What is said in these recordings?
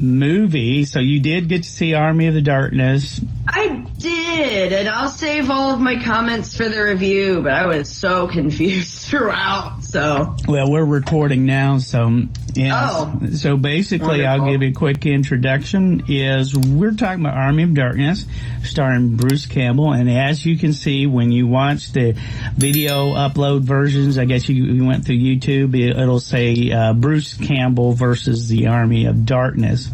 movie. So you did get to see Army of the Darkness. I did, and I'll save all of my comments for the review, but I was so confused throughout, so. Well, we're recording now, so, yeah. Oh. So basically, Wonderful. I'll give you a quick introduction, we're talking about Army of Darkness, starring Bruce Campbell, and as you can see, when you watch the video upload versions, I guess you went through YouTube, it'll say, Bruce Campbell versus the Army of Darkness.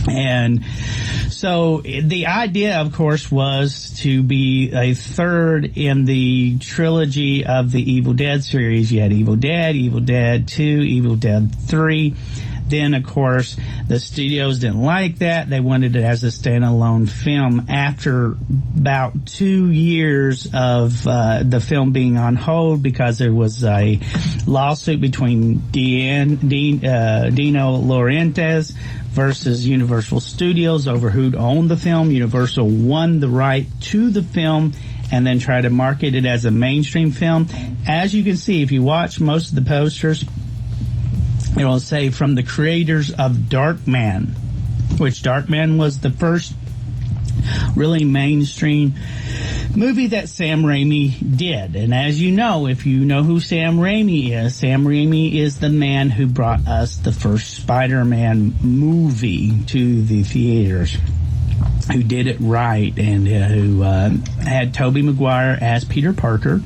And so the idea, of course, was to be a third in the trilogy of the Evil Dead series. You had Evil Dead 2, Evil Dead 3. Then, of course, the studios didn't like that. They wanted it as a standalone film. After about 2 years of the film being on hold because there was a lawsuit between Dino Laurentiis versus Universal Studios over who owned the film. Universal won the right to the film and then tried to market it as a mainstream film. As you can see, if you watch most of the posters, it will say from the creators of Darkman, which Darkman was the first really mainstream movie that Sam Raimi did. And as you know, if you know who Sam Raimi is the man who brought us the first Spider-Man movie to the theaters, who did it right, and who had Tobey Maguire as Peter Parker.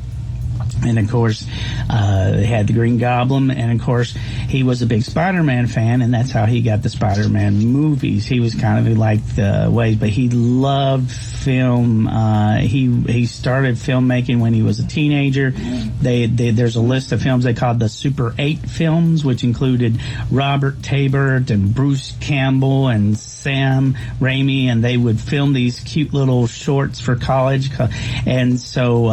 And, of course, they had the Green Goblin. And, of course, he was a big Spider-Man fan, and that's how he got the Spider-Man movies. He was kind of like the way, but he loved film. He started filmmaking when he was a teenager. There's a list of films they called the Super 8 films, which included Robert Taybert and Bruce Campbell and Sam Raimi, and they would film these cute little shorts for college. And so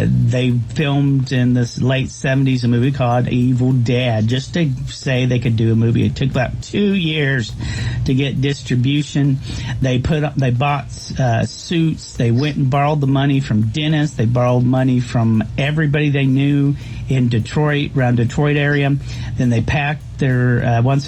they filmed in the late 70s a movie called Evil Dead, just to say they could do a movie. It took about 2 years to get distribution. They bought suits. They went and borrowed the money from dentists. They borrowed money from everybody they knew in Detroit, around Detroit area. Then they packed their once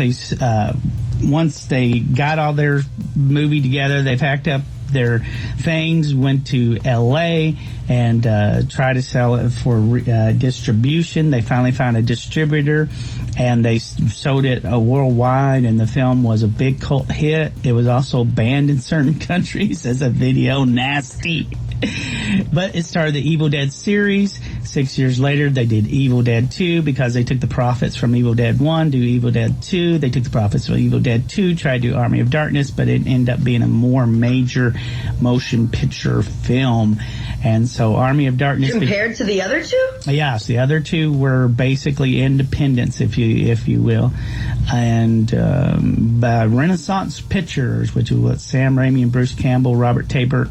they got all their movie together, they packed up their things, went to L.A. and tried to sell it for distribution. They finally found a distributor, and they sold it worldwide, and the film was a big cult hit. It was also banned in certain countries as a video nasty. But it started the Evil Dead series. 6 years later, they did Evil Dead 2 because they took the profits from Evil Dead 1 to Evil Dead 2. They took the profits from Evil Dead 2, tried to do Army of Darkness, but it ended up being a more major motion picture film. And so Army of Darkness... Compared to the other two? Yes, the other two were basically independents, if you will. And Renaissance Pictures, which is what Sam Raimi and Bruce Campbell, Robert Taybert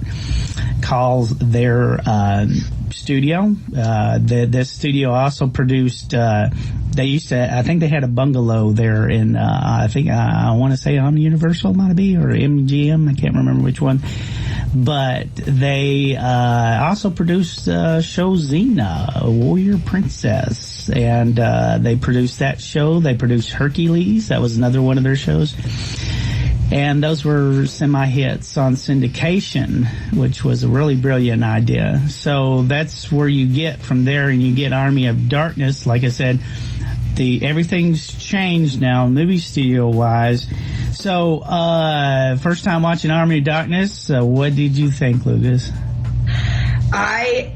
calls their studio. This studio also produced... I think they had a bungalow there in, I want to say on Universal, might be, or MGM, I can't remember which one. But they also produced show Xena, a warrior princess, and they produced that show. They produced Hercules. That was another one of their shows. And those were semi-hits on syndication, which was a really brilliant idea. So that's where you get from there, and you get Army of Darkness. Like I said, everything's changed now, movie studio wise. So, first time watching Army of Darkness, what did you think, Lucas? Okay,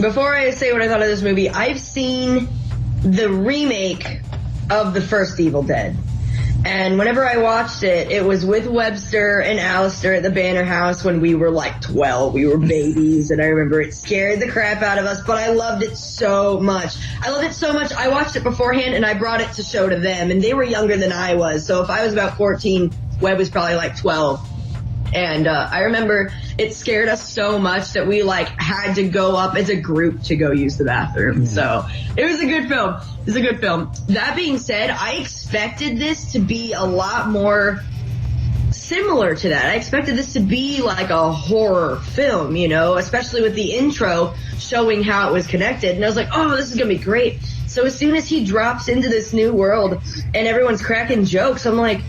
before I say what I thought of this movie, I've seen the remake of the first Evil Dead. And whenever I watched it, it was with Webster and Alistair at the Banner House when we were like 12. We were babies, and I remember it scared the crap out of us, but I loved it so much. I watched it beforehand, and I brought it to show to them, and they were younger than I was. So if I was about 14, Webb was probably like 12. And I remember it scared us so much that we had to go up as a group to go use the bathroom. Mm-hmm. So it was a good film. It was a good film. That being said, I expected this to be a lot more similar to that. I expected this to be like a horror film, especially with the intro showing how it was connected. And I was like, oh, this is going to be great. So as soon as he drops into this new world and everyone's cracking jokes, I'm like,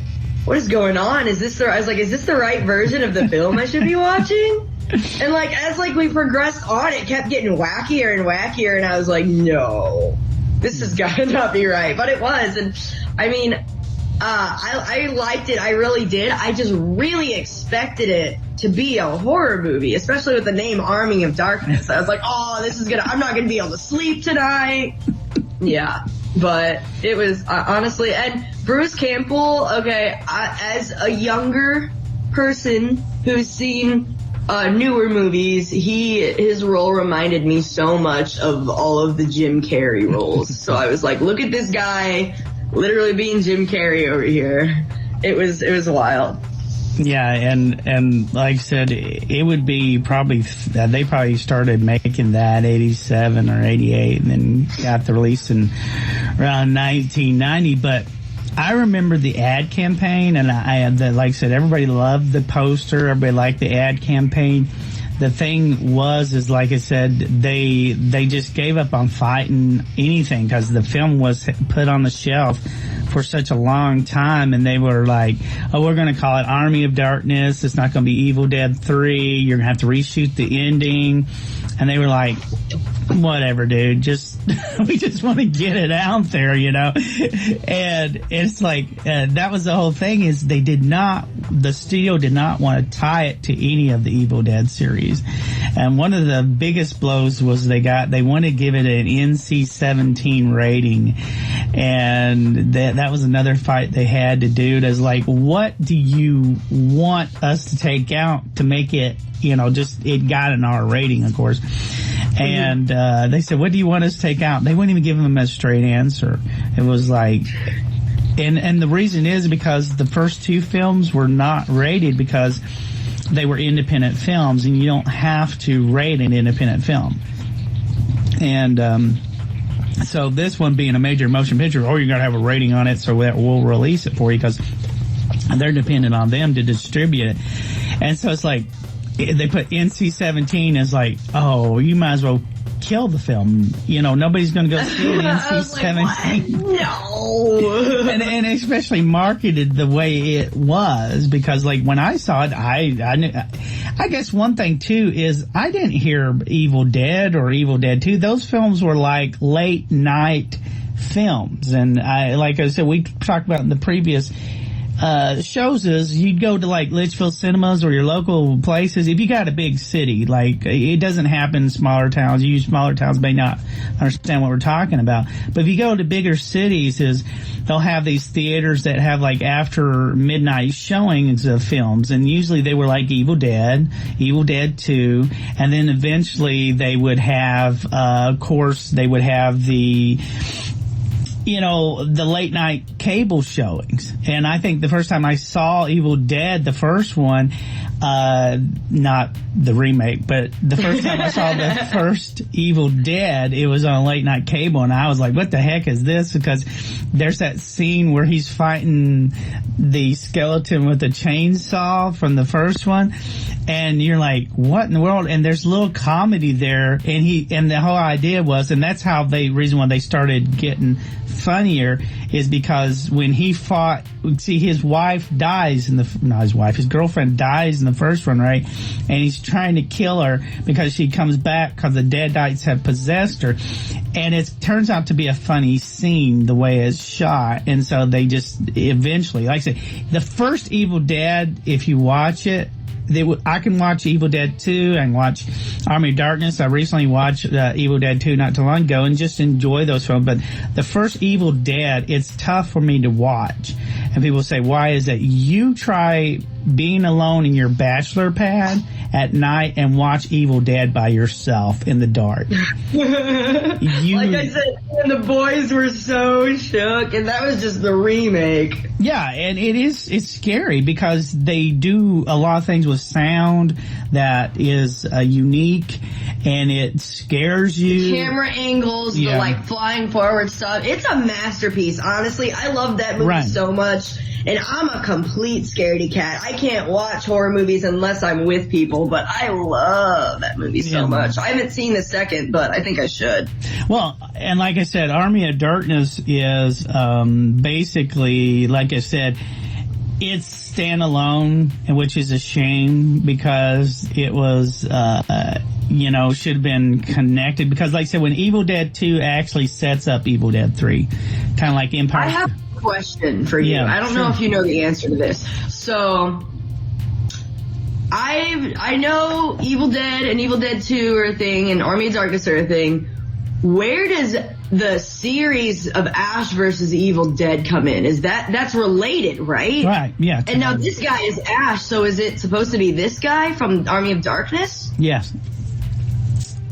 what is going on? I was like, is this the right version of the film I should be watching? And like, as like we progressed on, it kept getting wackier and wackier, and I was like, no, this has got to not be right. But it was, and I mean, I liked it. I really did. I just really expected it to be a horror movie, especially with the name Army of Darkness. I was like, oh, I'm not gonna be able to sleep tonight. Yeah, but it was honestly, and Bruce Campbell, okay, as a younger person who's seen newer movies, his role reminded me so much of all of the Jim Carrey roles. So I was like, look at this guy literally being Jim Carrey over here. It was wild. Yeah, and like I said, it would be probably, they probably started making that 87 or 88 and then got the release in around 1990. But I remember the ad campaign, and like I said, everybody loved the poster, everybody liked the ad campaign. The thing is like I said, they just gave up on fighting anything because the film was put on the shelf for such a long time, and they were like, oh, we're going to call it Army of Darkness. It's not going to be Evil Dead 3. You're going to have to reshoot the ending. And they were like, whatever, dude, we just want to get it out there, you know? And it's like, that was the whole thing, is the studio did not want to tie it to any of the Evil Dead series. And one of the biggest blows was they wanted to give it an NC-17 rating. And that was another fight they had to do. It's like, what do you want us to take out to make it, it got an R rating, of course. And they said, what do you want us to take out? They wouldn't even give them a straight answer. It was like, and the reason is because the first two films were not rated because they were independent films, and you don't have to rate an independent film. And so this one being a major motion picture, you got to have a rating on it, so we'll release it for you because they're dependent on them to distribute it. And so it's like, they put NC-17 as like, oh, you might as well kill the film. Nobody's going to go see an NC-17. Like, no. and especially marketed the way it was, because like when I saw it, I knew. I guess one thing too is I didn't hear Evil Dead or Evil Dead 2. Those films were like late night films, and like I said, we talked about in the previous shows is you'd go to like Litchfield cinemas or your local places. If you got a big city, like it doesn't happen in smaller towns. You smaller towns may not understand what we're talking about. But if you go to bigger cities, they'll have these theaters that have like after midnight showings of films, and usually they were like Evil Dead 2, and then eventually they would have, of course, they would have the late night cable showings. And I think the first time I saw Evil Dead, the first one, not the remake, but the first time I saw the first Evil Dead, it was on late night cable, and I was like, what the heck is this? Because there's that scene where he's fighting the skeleton with a chainsaw from the first one, and you're like, what in the world? And there's a little comedy there, and the whole idea was, and that's how reason why they started getting funnier, is because when he fought, his wife dies his girlfriend dies in the first one, right? And he's trying to kill her because she comes back because the Deadites have possessed her. And it turns out to be a funny scene, the way it's shot. And so they just eventually, like I said, the first Evil Dead, if you watch it, I can watch Evil Dead 2, I can watch Army of Darkness. I recently watched Evil Dead 2 not too long ago and just enjoy those films. But the first Evil Dead, it's tough for me to watch. And people say, why is that? You try being alone in your bachelor pad at night and watch Evil Dead by yourself in the dark. Like I said, and the boys were so shook, and that was just the remake. Yeah, and it's scary because they do a lot of things with sound that is unique, and it scares you. The camera angles, the like flying forward stuff. It's a masterpiece, honestly. I love that movie so much. much. And I'm a complete scaredy cat. I can't watch horror movies unless I'm with people, but I love that movie so much. I haven't seen the second, but I think I should. Well, and like I said, Army of Darkness is basically, like I said, it's standalone, which is a shame because it was, should have been connected. Because like I said, when Evil Dead 2 actually sets up Evil Dead 3, kind of like Empire. I have a question for you. I don't know if you know the answer to this. So, I know Evil Dead and Evil Dead 2 are a thing and Army of Darkness are a thing. Where does the series of Ash versus Evil Dead come in? Is that's related, right? Right, yeah. And now this guy is Ash, so is it supposed to be this guy from Army of Darkness? Yes.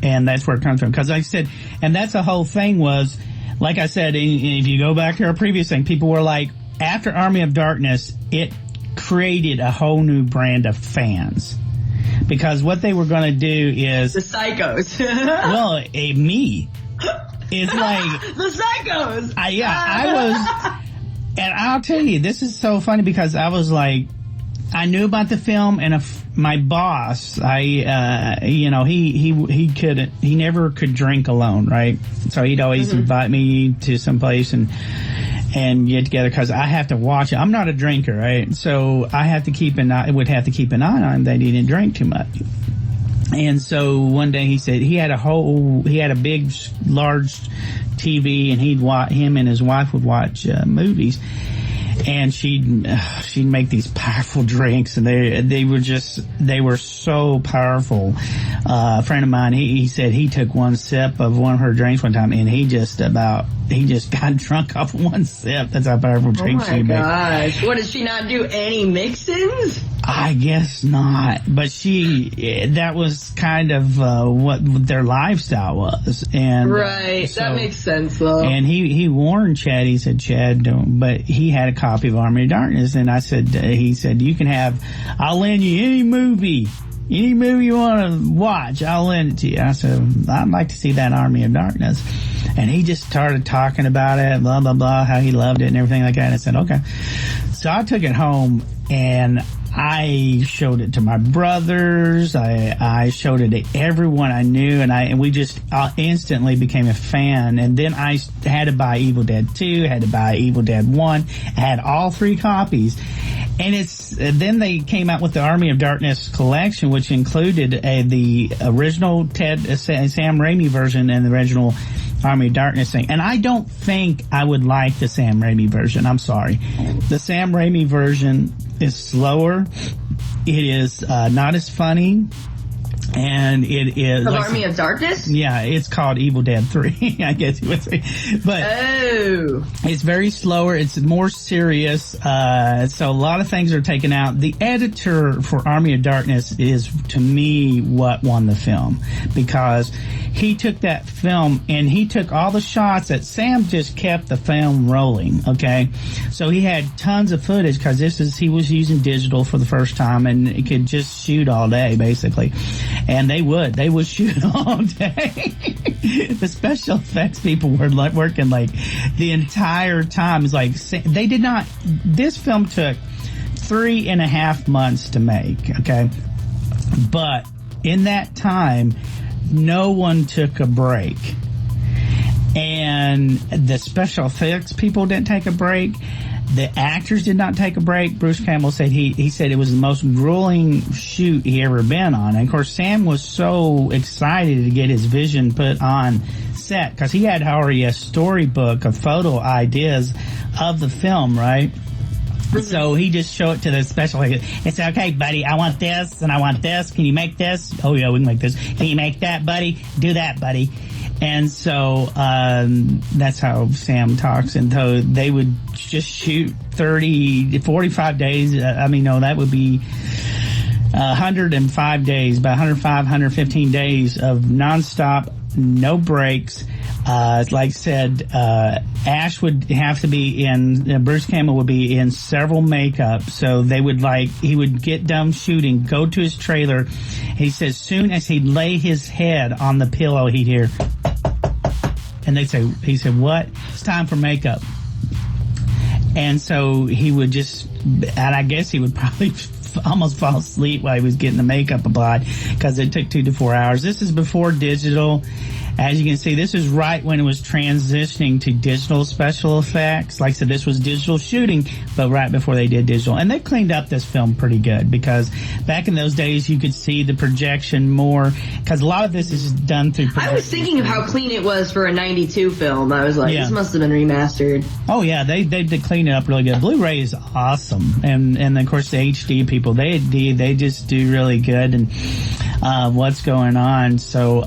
And that's where it comes from. Because like I said, and that's the whole thing was, like I said, if you go back to our previous thing, people were like, after Army of Darkness, it created a whole new brand of fans. Because what they were going to do is... The psychos. Well, me. It's like... The psychos! I was... And I'll tell you, this is so funny because I was like... I knew about the film, and my boss, he never could drink alone, right? So he'd always invite me to some place and get together because I have to watch it. I'm not a drinker, right? So I have to keep an eye on him that he didn't drink too much. And so one day he said he had a big, large TV, and him and his wife would watch movies. And she'd make these powerful drinks, and they were so powerful. A friend of mine, he said he took one sip of one of her drinks one time, and he just got drunk off one sip. That's how powerful drinks she made. Oh my gosh! What, did she not do any mix-ins? I guess not, but that was kind of what their lifestyle was, and right. So, that makes sense, though. And he warned Chad. He said, "Chad, don't." But he had a copy of Army of Darkness, and he said, "You can have. I'll lend you any movie you want to watch. I'll lend it to you." I said, "I'd like to see that Army of Darkness," and he just started talking about it, blah blah blah, how he loved it and everything like that. And I said, "Okay." So I took it home and I showed it to my brothers. I showed it to everyone I knew, and we just instantly became a fan. And then I had to buy Evil Dead 2, had to buy Evil Dead 1, I had all 3 copies. And then they came out with the Army of Darkness collection, which included the original Sam Raimi version and the original Army of Darkness thing. And I don't think I would like the Sam Raimi version. I'm sorry. The Sam Raimi version is slower. It is not as funny. And it is... Army of Darkness? Yeah, it's called Evil Dead 3, I guess you would say. But it's very slower. It's more serious. So a lot of things are taken out. The editor for Army of Darkness is, to me, what won the film. Because he took that film and he took all the shots that Sam just kept the film rolling, okay? So he had tons of footage because he was using digital for the first time, and it could just shoot all day, basically. And they would shoot all day. The special effects people were working like the entire time. It's like this film took 3.5 months to make, okay? But in that time, no one took a break. And the special effects people didn't take a break. The actors did not take a break. Bruce Campbell said he said it was the most grueling shoot he ever been on. And of course, Sam was so excited to get his vision put on set because he had already a storybook of photo ideas of the film, right? So he just showed it to the special effects. It's okay, buddy. I want this and I want this. Can you make this? Oh yeah, we can make this. Can you make that, buddy? Do that, buddy. And so that's how Sam talks. And so they would just shoot 30, 45 days. That would be 105 days, about 105, 115 days of nonstop, no breaks. Like I said, Ash would have to be in, Bruce Campbell would be in several makeups. So he would get done shooting, go to his trailer. He says, soon as he'd lay his head on the pillow, he'd hear, and he said, "What? It's time for makeup." And so he would just, and I guess he would probably almost fall asleep while he was getting the makeup applied because it took 2 to 4 hours. This is before digital. As you can see, this is right when it was transitioning to digital special effects. Like I said, this was digital shooting, but right before they did digital. And they cleaned up this film pretty good because back in those days you could see the projection more because a lot of this is done through projection. I was thinking of how clean it was for a 92 film. I was like, this must have been remastered. Oh yeah, they did clean it up really good. Blu-ray is awesome. And of course the HD people, they just do really good and what's going on. So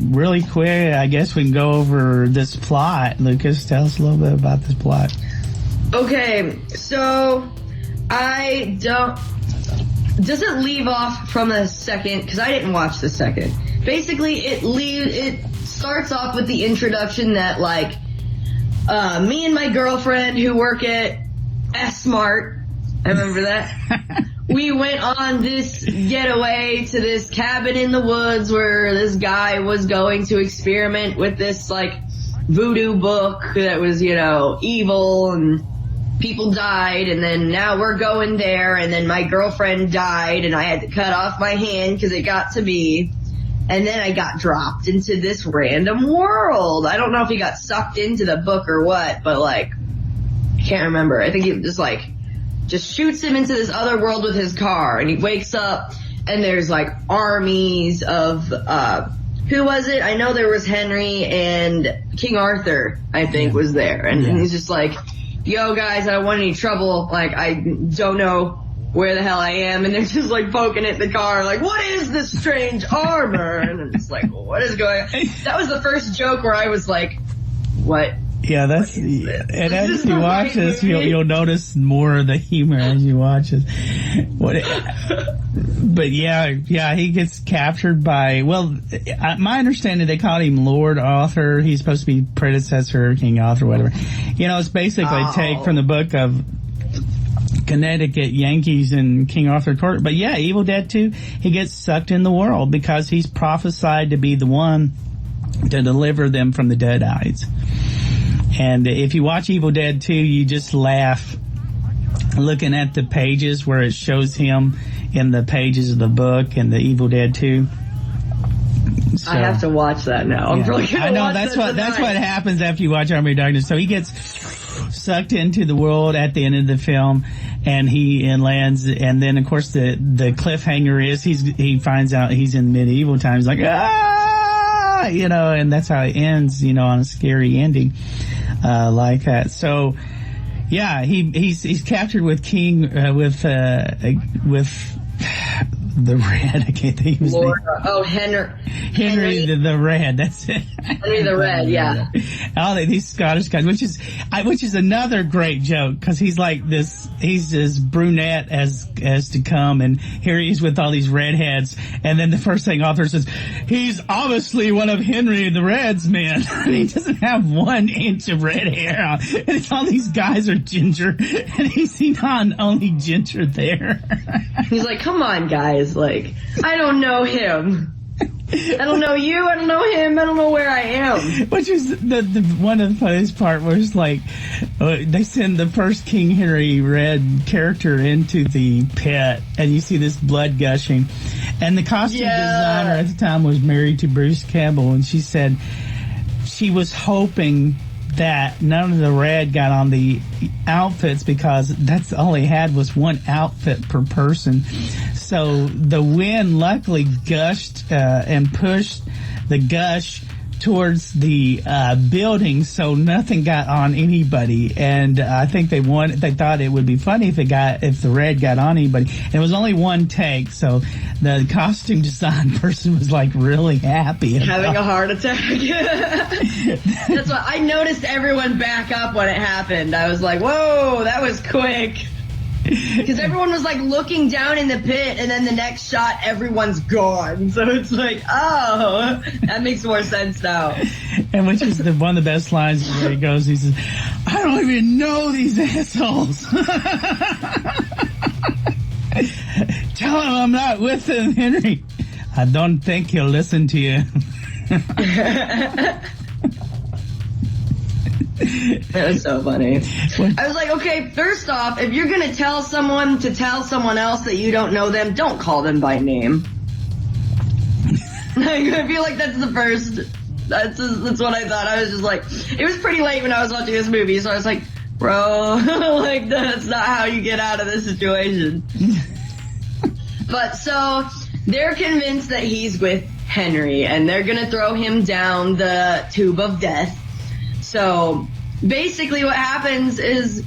really quick, I guess we can go over this plot. Lucas, tell us a little bit about this plot. Okay, so does it leave off from the second, because I didn't watch the second. Basically, it starts off with the introduction that, like, me and my girlfriend who work at S-Mart, I remember that, we went on this getaway to this cabin in the woods where this guy was going to experiment with this, like, voodoo book that was, you know, evil and people died, and then now we're going there, and then my girlfriend died and I had to cut off my hand because it got to me, and then I got dropped into this random world. I don't know if he got sucked into the book or what, but, like, I can't remember. I think he just shoots him into this other world with his car, and he wakes up and there's like armies of who was it? I know there was Henry and King Arthur, I think, was there, and he's just like, yo guys, I don't want any trouble, like I don't know where the hell I am, and they're just like poking at the car like, what is this strange armor? And I'm just like, well, what is going on? That was the first joke where I was like, what? Yeah, that's, and as you watch this, you'll notice more of the humor as you watch it. But yeah, he gets captured by, well, my understanding, they called him Lord Arthur. He's supposed to be predecessor of King Arthur, whatever. You know, it's basically a take from the book of Connecticut Yankees and King Arthur Court. But yeah, Evil Dead 2, he gets sucked in the world because he's prophesied to be the one to deliver them from the Deadites. And if you watch Evil Dead 2, you just laugh looking at the pages where it shows him in the pages of the book and the Evil Dead 2. So, I have to watch that now. I'm really gonna I know watch that's what happens after you watch Army of Darkness. So he gets sucked into the world at the end of the film, and he lands, and then of course the cliffhanger is he finds out he's in medieval times, like you know, and that's how it ends, you know, on a scary ending like that. So yeah, he's captured with King with the Red. I can't think of his name. Henry the Red. That's it. Henry the Red. Yeah. All these Scottish guys, which is another great joke because he's like this. He's as brunette as to come, and here he is with all these redheads. And then the first thing Arthur says, he's obviously one of Henry the Red's men. He doesn't have 1 inch of red hair, and all these guys are ginger, and he's not only ginger there. He's like, come on, guys. Like, I don't know him. I don't know you. I don't know him. I don't know where I am. Which is the one of the funniest part where it's like they send the first King Henry Red character into the pit, and you see this blood gushing, and the costume designer at the time was married to Bruce Campbell, and she said she was hoping that none of the red got on the outfits because that's all he had was 1 outfit per person. So the wind luckily gushed and pushed the gush towards the building, so nothing got on anybody. And I think they thought it would be funny if the red got on anybody. And it was only 1 take, so the costume design person was like really happy. Having a heart attack. That's why I noticed everyone back up when it happened. I was like, whoa, that was quick. Because everyone was like looking down in the pit, and then the next shot, everyone's gone. So it's like, oh, that makes more sense now. And which is one of the best lines where he goes, he says, I don't even know these assholes. Tell him I'm not with him, Henry. I don't think he'll listen to you. That was so funny. I was like, okay, first off, if you're going to tell someone else that you don't know them, don't call them by name. I feel like that's the first. That's what I thought. I was just like, it was pretty late when I was watching this movie, so I was like, bro, like, that's not how you get out of this situation. But so they're convinced that he's with Henry, and they're going to throw him down the tube of death. So basically what happens is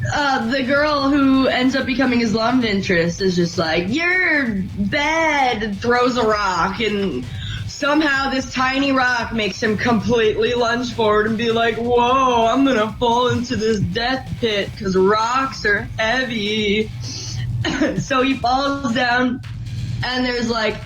the girl who ends up becoming his love interest is just like, you're bad, and throws a rock, and somehow this tiny rock makes him completely lunge forward and be like, whoa, I'm gonna fall into this death pit because rocks are heavy. So he falls down, and there's like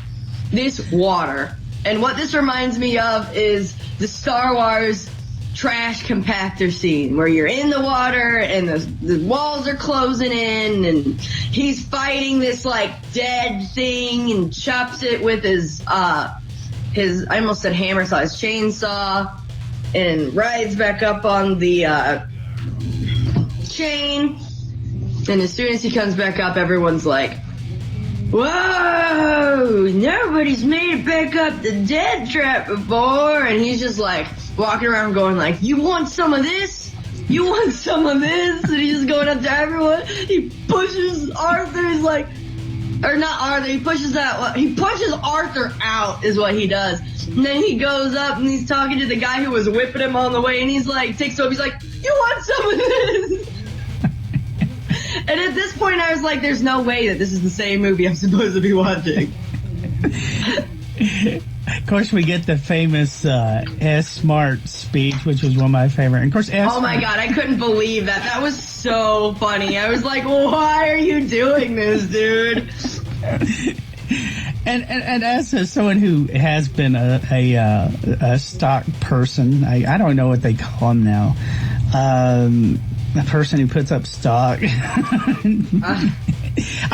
this water. And what this reminds me of is the Star Wars trash compactor scene where you're in the water and the walls are closing in, and he's fighting this like dead thing and chops it with his I almost said hammer-sized chainsaw, and rides back up on the chain. And as soon as he comes back up, everyone's like, whoa, nobody's made it back up the death trap before. And he's just like walking around going like, you want some of this? You want some of this? And he's just going up to everyone. He pushes Arthur. He's like, or not Arthur, he pushes Arthur out is what he does. And then he goes up and he's talking to the guy who was whipping him on the way, and he's like, takes over, he's like, you want some of this? And at this point I was like, there's no way that this is the same movie I'm supposed to be watching. Of course, we get the famous S. Smart speech, which was one of my favorite. And of course, oh my God, I couldn't believe that. That was so funny. I was like, why are you doing this, dude? And as someone who has been a stock person, I don't know what they call them now. A person who puts up stock. I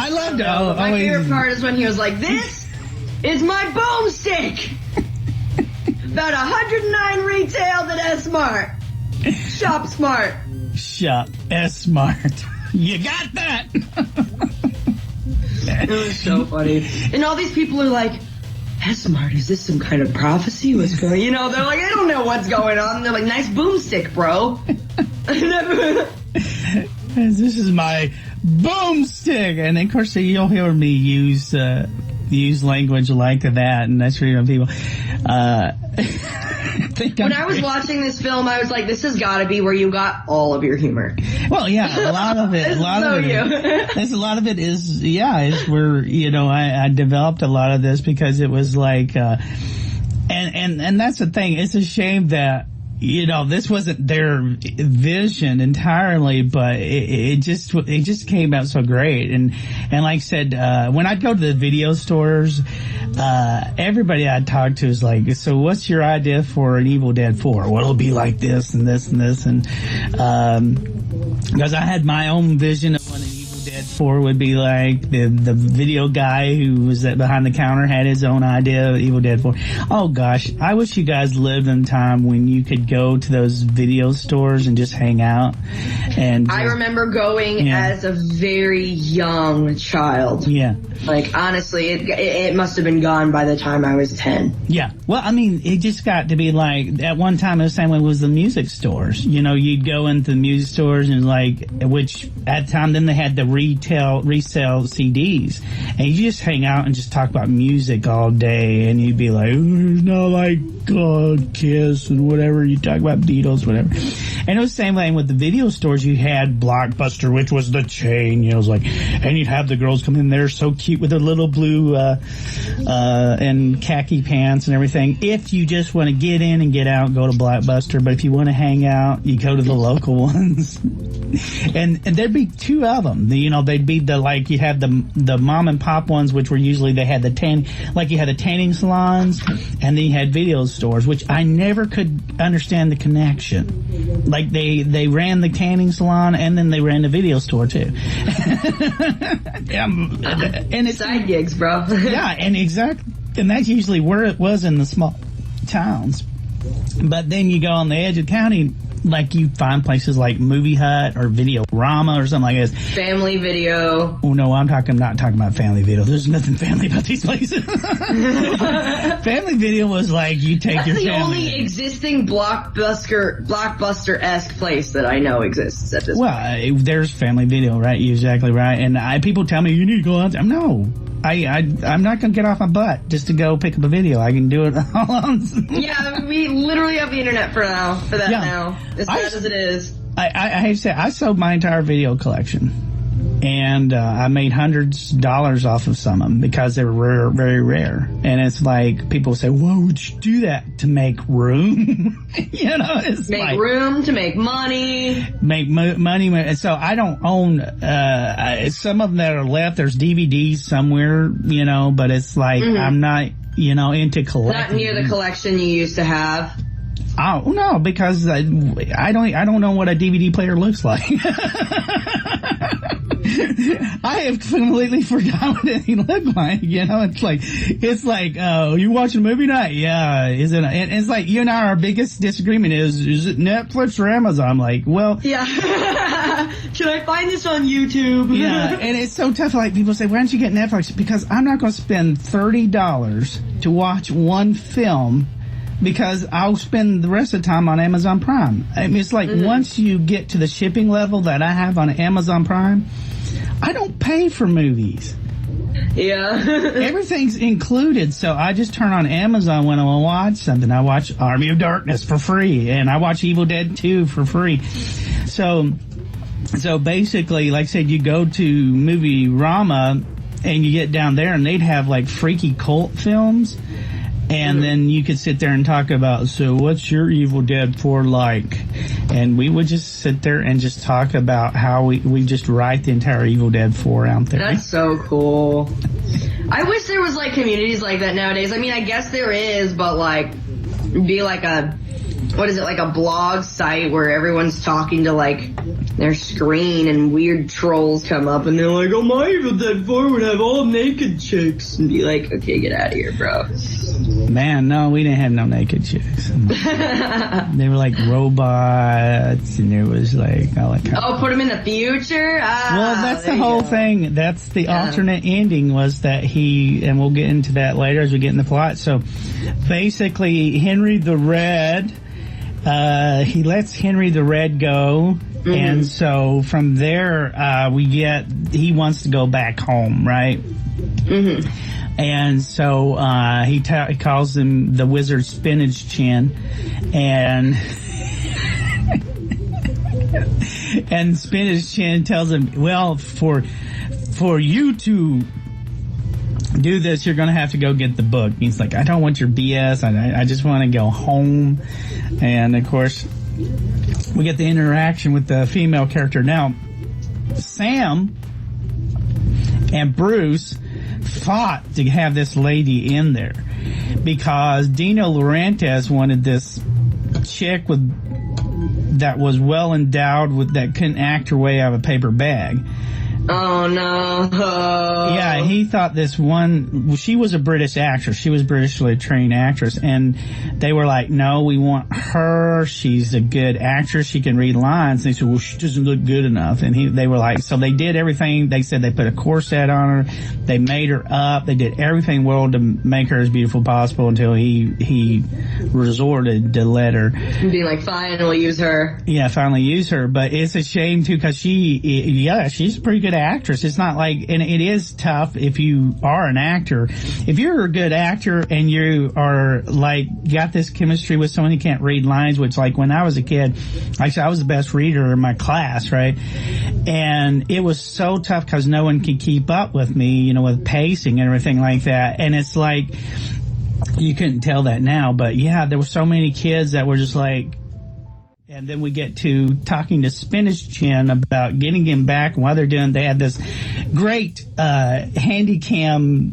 loved it. My favorite part is when he was like, this is my boomstick. About 109 retailed at S Smart. Shop Smart. Shop S Smart. You got that. It was so funny. And all these people are like, S Smart, is this some kind of prophecy? What's going on? You know, they're like, I don't know what's going on. And they're like, nice boomstick, bro. This is my boomstick. And of course, you'll hear me use language like that, and that's really when people when I was watching this film, I was like, this has got to be where you got all of your humor. Well, yeah, a lot of it is where, you know, I developed a lot of this because it was like and that's the thing. It's a shame that, you know, this wasn't their vision entirely, but it just came out so great. And like I said, when I'd go to the video stores, everybody I'd talk to is like, so what's your idea for an Evil Dead 4? Well, it'll be like this and this and this. And, because I had my own vision of what an Evil Dead 4 would be like. The video guy who was behind the counter had his own idea of Evil Dead 4. Oh gosh, I wish you guys lived in a time when you could go to those video stores and just hang out. And I remember going as a very young child. Yeah. Like, honestly, it must have been gone by the time I was 10. Yeah. Well, I mean, it just got to be like, at one time, it was the same way with the music stores. You know, you'd go into the music stores and like, which at the time, then they had the resell CDs. And you just hang out and just talk about music all day. And you'd be like, it's not like Kiss and whatever. You talk about Beatles, whatever. And it was the same thing with the video stores. You had Blockbuster, which was the chain. You know, it was like, and you'd have the girls come in there so cute with their little blue and khaki pants and everything. If you just want to get in and get out, go to Blockbuster. But if you want to hang out, you go to the local ones. And there'd be two of them. You know, they'd be like you had the mom and pop ones, which were usually they had you had the tanning salons, and then you had video stores, which I never could understand the connection. Like they ran the tanning salon and then they ran the video store too. And it's side gigs, bro. Yeah, and that's usually where it was in the small towns. But then you go on the edge of the county, like you find places like Movie Hut or Videorama or something like this. Family Video. Oh no, not talking about Family Video. There's nothing family about these places. Family Video was like you take That's your the family. only existing blockbuster-esque place that I know exists at this point. Well, there's Family Video, right? You're exactly right. And people tell me you need to go out there. No. I'm not going to get off my butt just to go pick up a video. I can do it all on. Yeah, we literally have the internet for that now. As bad as it is. I hate to say, I sold my entire video collection. And I made hundreds of dollars off of some of them because they were rare, very rare. And it's like, people say, why would you do that? To make room? It's make like, room, to make money. Make money. So I don't own, some of them that are left. There's DVDs somewhere, but it's like, I'm not, into collecting. Not near the collection you used to have. Oh, no, because I don't know what a DVD player looks like. I have completely forgotten what it looked like. It's like, you watching a movie night? Yeah, is it? And it's like, you and I, our biggest disagreement is it Netflix or Amazon? I'm like, well, yeah. Can I find this on YouTube? Yeah, and it's so tough. Like people say, why don't you get Netflix? Because I'm not going to spend $30 to watch one film. Because I'll spend the rest of the time on Amazon Prime. I mean, it's like once you get to the shipping level that I have on Amazon Prime, I don't pay for movies. Yeah. Everything's included, so I just turn on Amazon when I want to watch something. I watch Army of Darkness for free, and I watch Evil Dead 2 for free. So basically, like I said, you go to Movie-Rama, and you get down there, and they'd have like freaky cult films. And then you could sit there and talk about, so what's your Evil Dead 4 like? And we would just sit there and just talk about how we just write the entire Evil Dead 4 out there. That's so cool. I wish there was like communities like that nowadays. I mean, I guess there is, but like, be like a blog site where everyone's talking to like their screen and weird trolls come up and they're like, oh, my Evil Dead 4 would have all naked chicks. And be like, okay, get out of here, bro. Man, no, we didn't have no naked chicks. They were like robots, and there was like all that kind of... put them in the future? Well, that's the whole thing. That's the alternate ending was that and we'll get into that later as we get in the plot. So basically, Henry the Red, he lets Henry the Red go. And so from there, he wants to go back home, right? And so he calls him the Wizard Spinach Chin, and and Spinach Chin tells him, well, for you to do this, you're going to have to go get the book. He's like, I don't want your BS. I just want to go home. And of course, we get the interaction with the female character. Now, Sam and Bruce fought to have this lady in there because Dino Laurentiis wanted this chick that was well endowed that couldn't act her way out of a paper bag. Oh no. Yeah, he thought she was a British actress. She was Britishly trained actress. And they were like, no, we want her. She's a good actress. She can read lines. And they said, well, she doesn't look good enough. And they were like, so they did everything. They said they put a corset on her. They made her up. They did everything in the world to make her as beautiful as possible until he resorted to let her. Being like, fine, we'll use her. Yeah, finally use her. But it's a shame too, because she's a pretty good actress. It's not like, and it is tough if you are an actor. If you're a good actor and you are like got this chemistry with someone who can't read lines, which like when I was a kid, actually I was the best reader in my class, right? And it was so tough because no one could keep up with me, with pacing and everything like that. And it's like, you couldn't tell that now, but yeah, there were so many kids that were just like. And then we get to talking to Spinach Chin about getting him back and what they're doing. They had this great Steadicam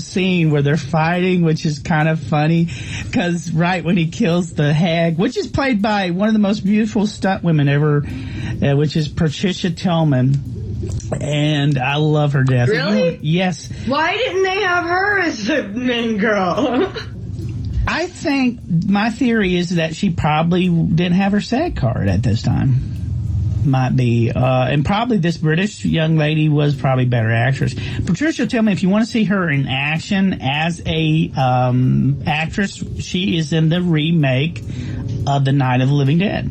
scene where they're fighting, which is kind of funny because right when he kills the hag, which is played by one of the most beautiful stunt women ever, which is Patricia Tillman. And I love her death. Really? Yes. Why didn't they have her as the main girl? I think my theory is that she probably didn't have her SAG card at this time. Might be. And probably this British young lady was probably a better actress. Patricia, tell me, if you want to see her in action as a actress, she is in the remake of The Night of the Living Dead.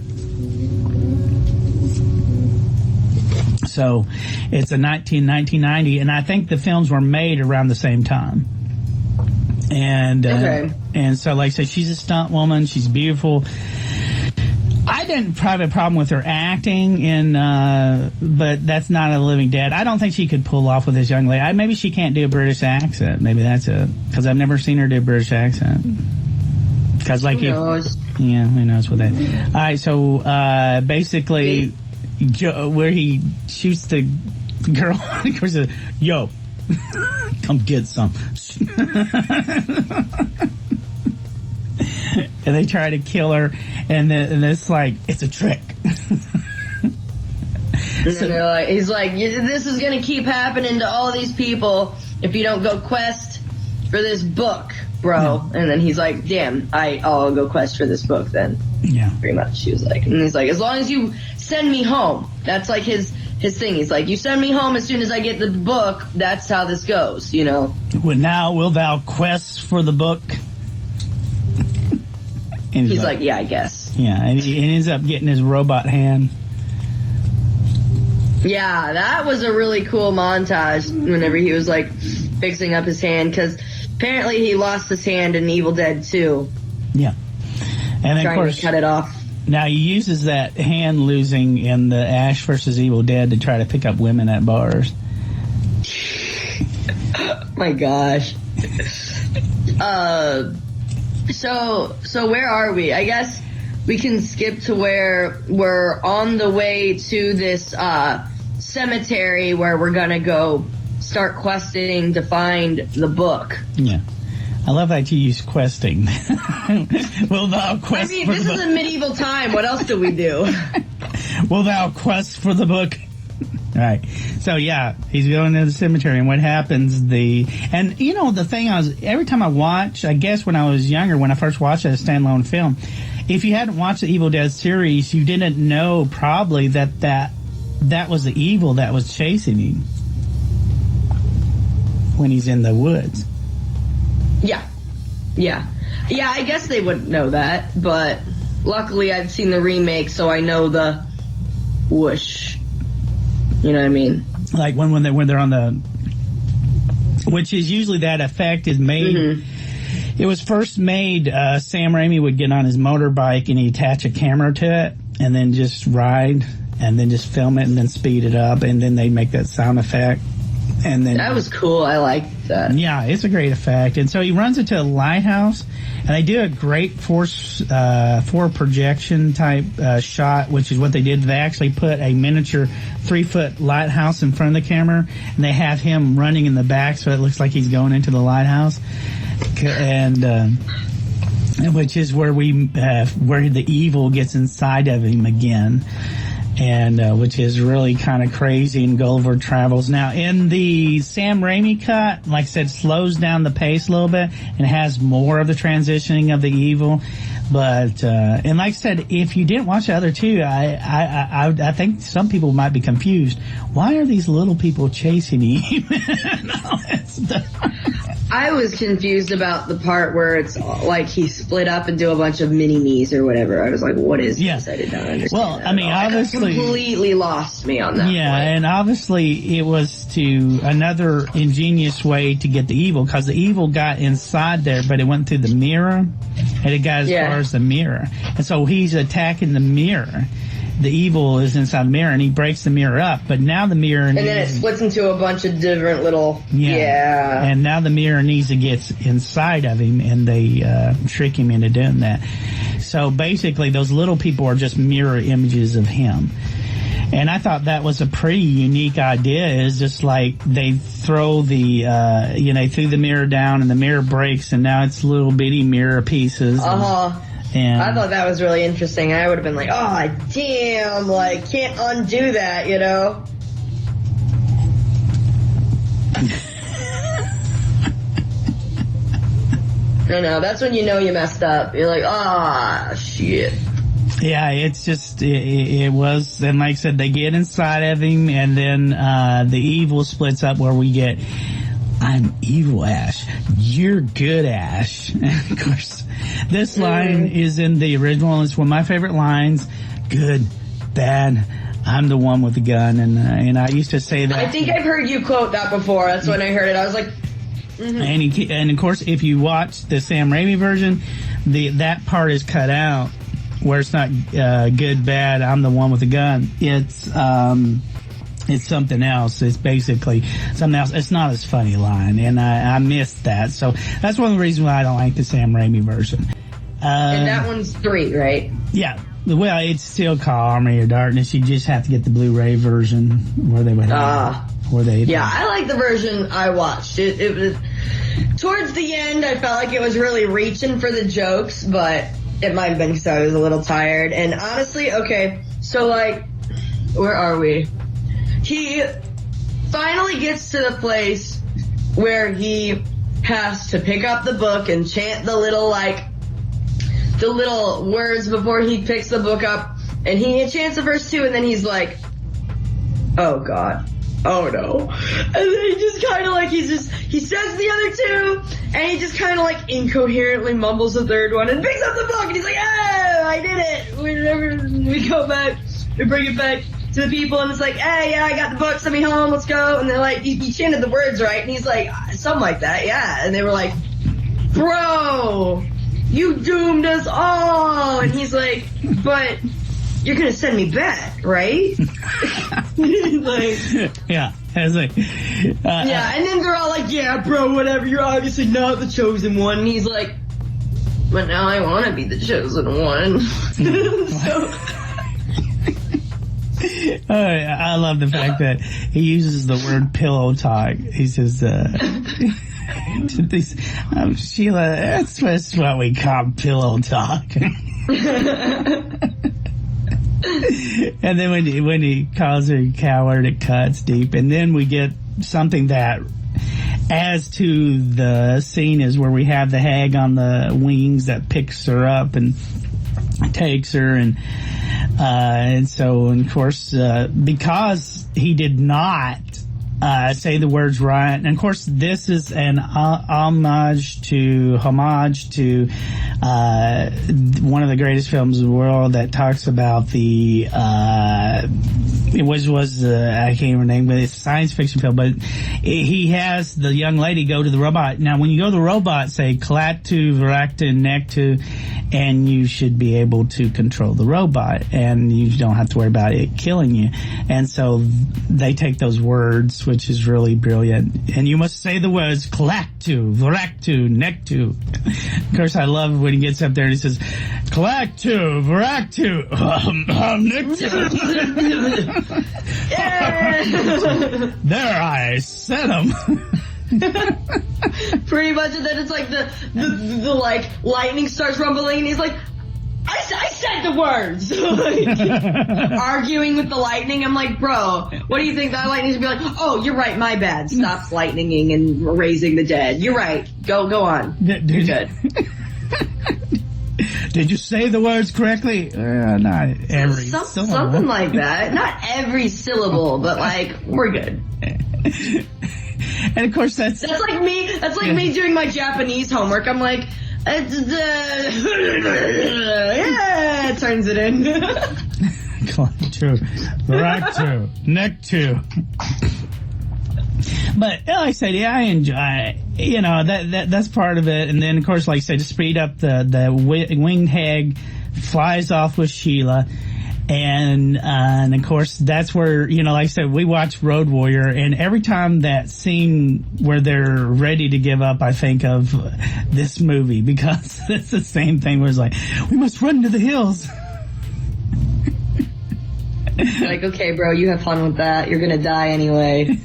So it's a 1990, and I think the films were made around the same time. And and so, like I said, she's a stunt woman. She's beautiful. I didn't have a problem with her acting but that's not a Living Dead. I don't think she could pull off with this young lady. Maybe she can't do a British accent. Maybe that's it. Because I've never seen her do a British accent. Because who knows what that. All right, so basically, where he shoots the girl, of course, yo, come get some. And they try to kill her, and it's like, it's a trick. And he's like, this is going to keep happening to all these people if you don't go quest for this book, bro. Yeah. And then he's like, damn, I'll go quest for this book then. Yeah. Pretty much. She was like, and he's like, as long as you send me home. That's like his thing. He's like, you send me home as soon as I get the book. That's how this goes, you know. Well, now will thou quest for the book? And he's like, yeah, I guess. Yeah, and he ends up getting his robot hand. Yeah, that was a really cool montage whenever he was, like, fixing up his hand, because apparently he lost his hand in Evil Dead 2. Yeah. And then, of course, to cut it off. Now he uses that hand losing in the Ash vs. Evil Dead to try to pick up women at bars. My gosh. So where are we? I guess we can skip to where we're on the way to this cemetery where we're gonna go start questing to find the book. Yeah. I love that you use questing. Will thou quest for the book? This is a medieval time. What else do we do? Will thou quest for the book? All right. So, yeah, he's going to the cemetery, and what happens, and, you know, the thing every time I watch, I guess when I was younger, when I first watched it as a standalone film, if you hadn't watched the Evil Dead series, you didn't know probably that was the evil that was chasing him when he's in the woods. Yeah, I guess they wouldn't know that, but luckily I've seen the remake, so I know the whoosh. You know what I mean? Like when they're on the, which is usually that effect is made. Mm-hmm. It was first made. Sam Raimi would get on his motorbike and he'd attach a camera to it, and then just ride, and then just film it, and then speed it up, and then they'd make that sound effect. And then that was cool. I liked that. Yeah, it's a great effect. And so he runs into a lighthouse, and they do a great forward projection type shot, which is what they did. They actually put a miniature 3-foot lighthouse in front of the camera, and they have him running in the back, so it looks like he's going into the lighthouse. And which is where where the evil gets inside of him again. And which is really kind of crazy in Gulliver Travels. Now, in the Sam Raimi cut, like I said, slows down the pace a little bit and has more of the transitioning of the evil. But and like I said, if you didn't watch the other two, I think some people might be confused. Why are these little people chasing him? And all that stuff. I was confused about the part where it's like he split up into a bunch of mini-me's or whatever. I was like, what is this? I did not understand. Well, I mean, obviously... It completely lost me on that point. And obviously it was to another ingenious way to get the evil, because the evil got inside there, but it went through the mirror, and it got as far as the mirror. And so he's attacking the mirror. The evil is inside the mirror, and he breaks the mirror up. But now the mirror... And then it splits into a bunch of different little... Yeah. And now the mirror needs to get inside of him, and they trick him into doing that. So basically, those little people are just mirror images of him. And I thought that was a pretty unique idea. Is just like they throw they threw the mirror down, and the mirror breaks, and now it's little bitty mirror pieces. And I thought that was really interesting. I would have been like, oh, damn, like, can't undo that, you know? No, that's when you know you messed up. You're like, ah, shit. Yeah, it's just, it was, and like I said, they get inside of him, and then the evil splits up where we get, I'm evil, Ash. You're good, Ash. And of course, this line is in the original, and it's one of my favorite lines. Good, bad, I'm the one with the gun, and I used to say that. I think I've heard you quote that before. That's when I heard it. I was like, and of course, if you watch the Sam Raimi version, that part is cut out, where it's not good, bad, I'm the one with the gun. It's something else. It's basically something else. It's not as funny line, and I missed that. So that's one of the reasons why I don't like the Sam Raimi version. And that one's 3, right? Yeah. Well, it's still called Army of Darkness. You just have to get the Blu-ray version where they would Yeah, I like the version I watched. It was towards the end. I felt like it was really reaching for the jokes, but it might have been because I was a little tired. And honestly, okay, so like, where are we? He finally gets to the place where he has to pick up the book and chant the little words before he picks the book up, and he chants the verse 2, and then he's like, oh God, oh no. And then he just kind of like, he says the other 2, and he just kind of like incoherently mumbles the third one and picks up the book, and he's like, oh, I did it. Whenever we go back, we bring it back to the people, and it's like, hey, yeah, I got the book, send me home, let's go. And they're like, he chanted the words right, and he's like, something like that, yeah. And they were like, bro, you doomed us all. And he's like, but you're gonna send me back, right? Like, yeah. I was like, yeah, and then they're all like, yeah, bro, whatever, you're obviously not the chosen one. And he's like, but now I want to be the chosen one. So... I love the fact that he uses the word pillow talk. He says, Sheila, that's what we call pillow talk. And then when he calls her a coward, it cuts deep. And then we get something that adds to the scene is where we have the hag on the wings that picks her up and takes her, and so, of course, because he did not say the words right, and of course, this is an homage to one of the greatest films in the world that talks about the it was I can't even name it. It's a science fiction film, but he has the young lady go to the robot. Now, when you go to the robot, say Klaatu, Varaktu, Nektu, and you should be able to control the robot, and you don't have to worry about it killing you. And so they take those words, which is really brilliant, and you must say the words Klaatu, Varaktu, Nektu. Of course, I love when he gets up there and he says, Klaatu, Varaktu, Nektu. There, I said them. Pretty much, and then it's like the like lightning starts rumbling, and he's like, I said the words. Like, arguing with the lightning. I'm like, bro, what do you think that lightning should be like? Oh, you're right, my bad. Stop lightninging and raising the dead. You're right. Go on. You're good. Did you say the words correctly? Not every syllable. Something like that. Not every syllable, but like, we're good. And of course that's like me. That's like me doing my Japanese homework. I'm like, yeah, it turns it in. Klaatu, Varaktu, Nektu. But like I said, yeah, I enjoy. You know, that's part of it. And then of course, like I said, to speed up, the winged hag flies off with Sheila. And of course, that's where, you know, like I said, we watch Road Warrior, and every time that scene where they're ready to give up, I think of this movie, because it's the same thing where it's like, we must run to the hills. Like, okay, bro, you have fun with that. You're gonna die anyway.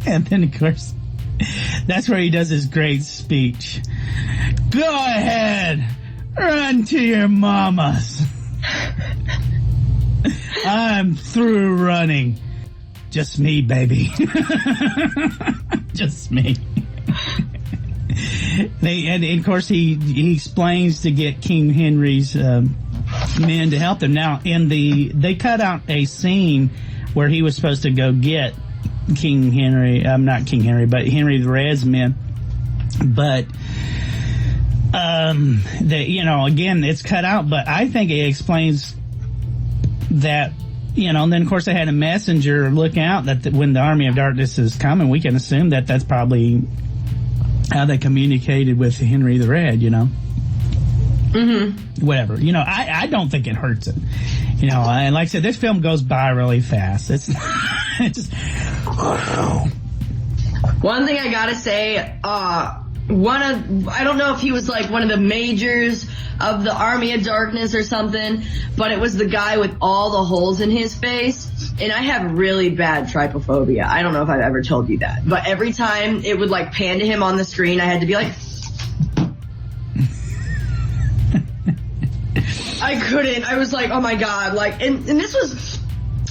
And then, of course, that's where he does his great speech. Go ahead, run to your mamas. I'm through running. Just me, baby. Just me. and of course he explains to get King Henry's men to help them. Now they cut out a scene where he was supposed to go get King Henry, not King Henry, but Henry the Red's men. But again, it's cut out, but I think it explains that, and then of course they had a messenger look out that when the Army of Darkness is coming, we can assume that that's probably how they communicated with Henry the Red, Mm-hmm. Whatever. I don't think it hurts it. And like I said, this film goes by really fast. It's just... One thing I gotta say, I don't know if he was like one of the majors of the Army of Darkness or something, but it was the guy with all the holes in his face. And I have really bad trypophobia. I don't know if I've ever told you that, but every time it would like pan to him on the screen, I had to be like, I couldn't. I was like, oh my God. Like, and this was,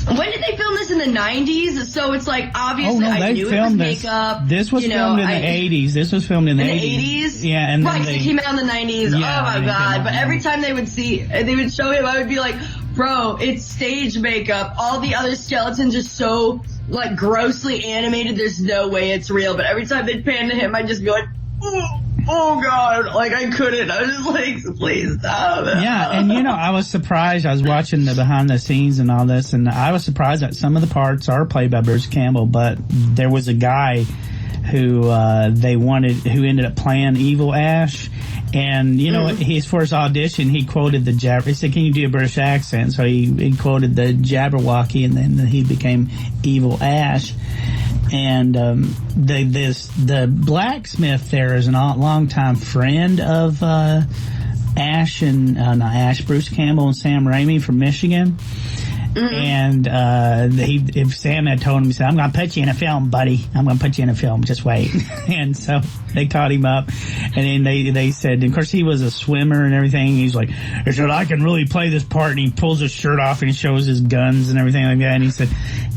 when did they film this? In the 90s? So it's like, obviously, I knew it was makeup. This was filmed in the 80s. This was filmed in the 80s. Yeah, and right, it came out in the 90s. Yeah, oh my God. But every time they would show him, I would be like, bro, it's stage makeup. All the other skeletons are so, like, grossly animated. There's no way it's real. But every time they'd pan to him, I'd just be like, oh God, like I couldn't. I was just like, please stop. Yeah, and I was surprised. I was watching the behind the scenes and all this, and I was surprised that some of the parts are played by Bruce Campbell, but there was a guy who who ended up playing Evil Ash. And, his first audition, he quoted he said, can you do a British accent? So he quoted the Jabberwocky, and then he became Evil Ash. And the blacksmith there is a longtime friend of Bruce Campbell and Sam Raimi from Michigan. Mm-hmm. And if Sam had told him, he said, I'm going to put you in a film, buddy. I'm going to put you in a film. Just wait. And so they caught him up. And then they said, of course, he was a swimmer and everything. He's like, he said, I can really play this part. And he pulls his shirt off and he shows his guns and everything like that. And he said,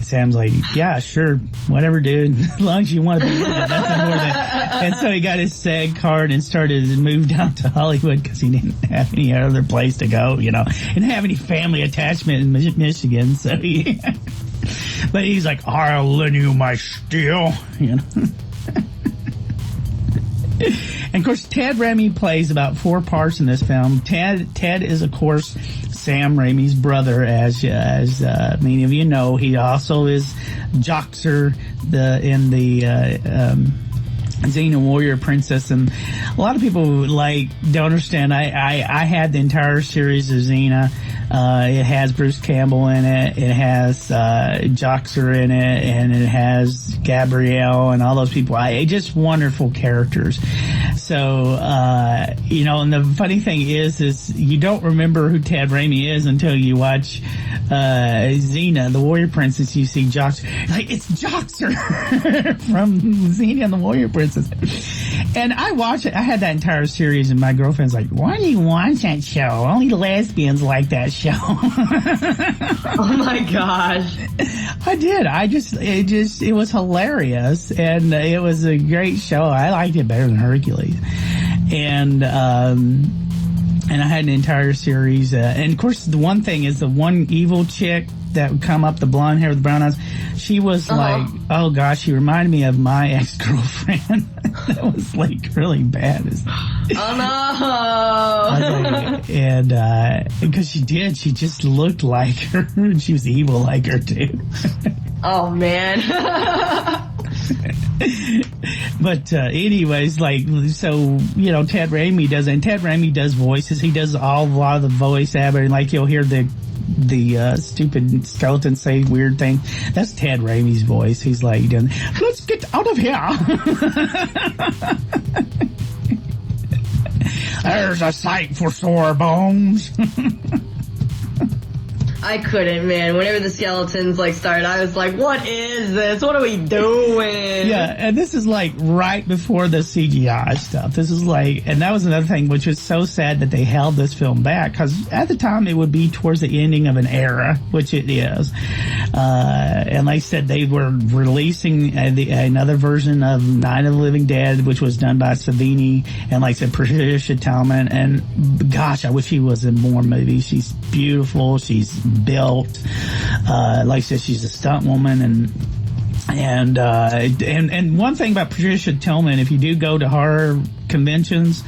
Sam's like, yeah, sure, whatever, dude. As long as you want to be in it, nothing more than. And so he got his SAG card and started to move down to Hollywood because he didn't have any other place to go, didn't have any family attachment in Michigan. So but he's like, I'll lend you my steel, And of course, Ted Raimi plays about 4 parts in this film. Ted is, of course, Sam Raimi's brother, as many of you know. He also is Joxer in the Xena Warrior Princess, and a lot of people don't understand. I had the entire series of Xena. It has Bruce Campbell in it. It has Joxer in it, and it has Gabrielle and all those people. Just wonderful characters. So, and the funny thing is you don't remember who Ted Raimi is until you watch Xena, the Warrior Princess. You see Joxer. Like, it's Joxer from Xena and the Warrior Princess. And I watched it. I had that entire series, and my girlfriend's like, why do you watch that show? Only lesbians like that show. Oh my gosh. I did. It was hilarious, and it was a great show. I liked it better than Hercules. And I had an entire series. And of course, the one thing is the one evil chick that would come up, the blonde hair with the brown eyes. She was like, oh gosh, she reminded me of my ex-girlfriend. That was like really bad. Oh no! And because she just looked like her. She was evil like her too. Oh man. But anyways, Ted Raimi does it, and Ted Raimi does voices. He does a lot of the voice acting. Like, you'll hear the stupid skeleton say weird thing. That's Ted Raimi's voice. He's like, let's get out of here. There's a sight for sore bones. I couldn't, man. Whenever the skeletons like started, I was like, what is this? What are we doing? Yeah, and this is like right before the CGI stuff. This is like, and that was another thing which was so sad that they held this film back, because at the time it would be towards the ending of an era, which it is. And like I said, they were releasing another version of Night of the Living Dead, which was done by Savini and like I said, Patricia Tallman. And gosh, I wish she was in more movies. She's beautiful. She's built. Like I said, she's a stunt woman. And one thing about Patricia Tillman, if you do go to horror conventions,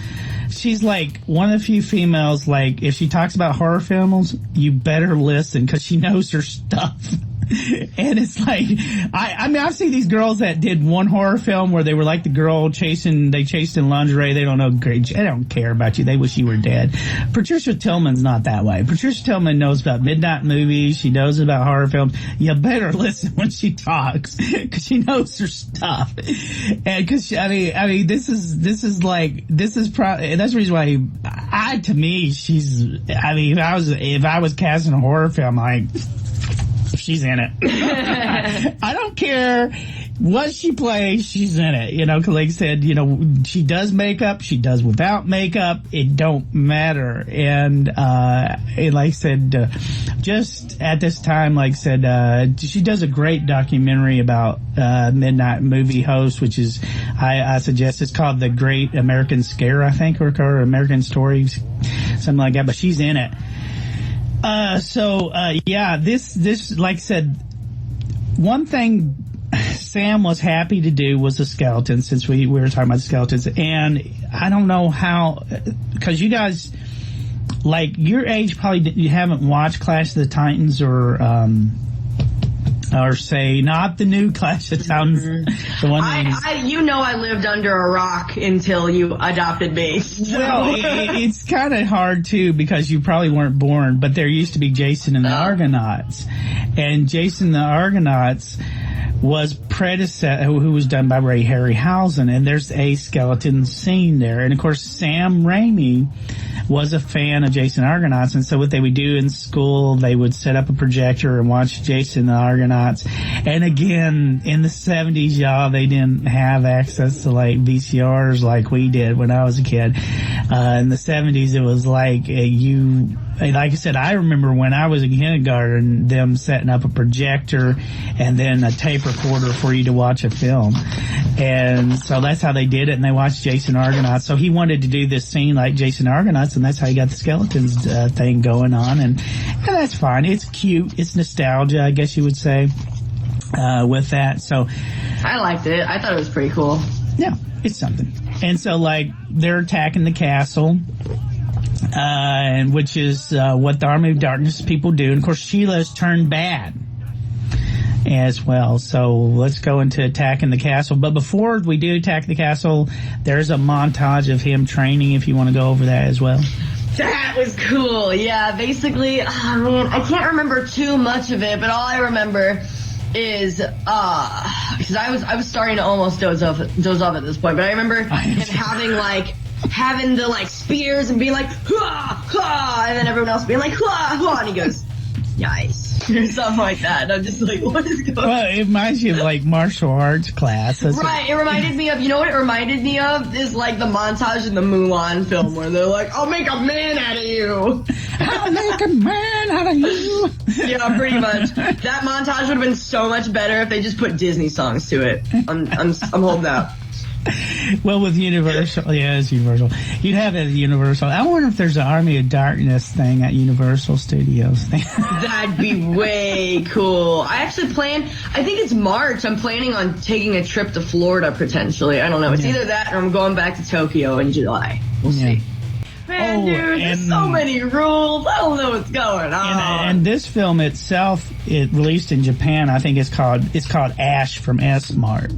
she's like one of the few females, like if she talks about horror films, you better listen, because she knows her stuff. And it's like, I mean, I've seen these girls that did one horror film where they were like the girl chased in lingerie. They don't know, they don't care about you. They wish you were dead. Patricia Tillman's not that way. Patricia Tillman knows about midnight movies. She knows about horror films. You better listen when she talks, because she knows her stuff. And because, I mean, this is probably, that's the reason why to me, if I was casting a horror film, like, she's in it. I don't care what she plays, she's in it. You know, 'cause like I said, you know, she does makeup, she does without makeup, it don't matter. And like I said, just at this time, like I said, she does a great documentary about Midnight Movie Host, which is, I suggest, it's called The Great American Scare, I think, or American Stories, something like that, but she's in it. Yeah, this, like I said, one thing Sam was happy to do was the skeletons, since we were talking about the skeletons. And I don't know how, because you guys, like, your age probably, you haven't watched Clash of the Titans or say, not the new Clash of Titans. The one I lived under a rock until you adopted me. So. Well, it's kind of hard too, because you probably weren't born, but there used to be Jason and the Argonauts. And Jason and the Argonauts was who was done by Ray Harryhausen, and there's a skeleton scene there. And of course, Sam Raimi was a fan of Jason and the Argonauts, and so what they would do in school, they would set up a projector and watch Jason and the Argonauts. And again, in the 70s, y'all, they didn't have access to like VCRs like we did when I was a kid. In the 70s, it was like like I said, I remember when I was in kindergarten, them setting up a projector and then a tape recorder for you to watch a film. And so that's how they did it, and they watched Jason Argonauts. So he wanted to do this scene like Jason Argonauts, and that's how he got the skeletons thing going on. And that's fine. It's cute. It's nostalgia, I guess you would say, with that. So I liked it. I thought it was pretty cool. Yeah, it's something. And so, like, they're attacking the castle, and which is what the Army of Darkness people do. And of course, Sheila's turned bad as well. So let's go into attacking the castle. But before we do attack the castle, there's a montage of him training, if you want to go over that as well. That was cool. Yeah, basically, man, I can't remember too much of it, but all I remember is because I was starting to almost doze off at this point, but I remember him having the like spears and being like hua, hua, and then everyone else being like hua, hua, and he goes nice or something like that. And I'm just like, what is going on? Well, it reminds you of like martial arts class. Right, it reminded me of, you know what it reminded me of is like the montage in the Mulan film where they're like, I'll make a man out of you. I'll make a man out of you. Yeah, pretty much. That montage would have been so much better if they just put Disney songs to it. I'm holding out. Well, with Universal, yeah, it's Universal. You'd have it at Universal. I wonder if there's an Army of Darkness thing at Universal Studios. That'd be way cool. I actually I think it's March. I'm planning on taking a trip to Florida potentially. I don't know. It's either that or I'm going back to Tokyo in July. We'll see. Man, dude, there's so many rules. I don't know what's going on. And this film itself, it released in Japan. I think it's called Ash from S-Mart.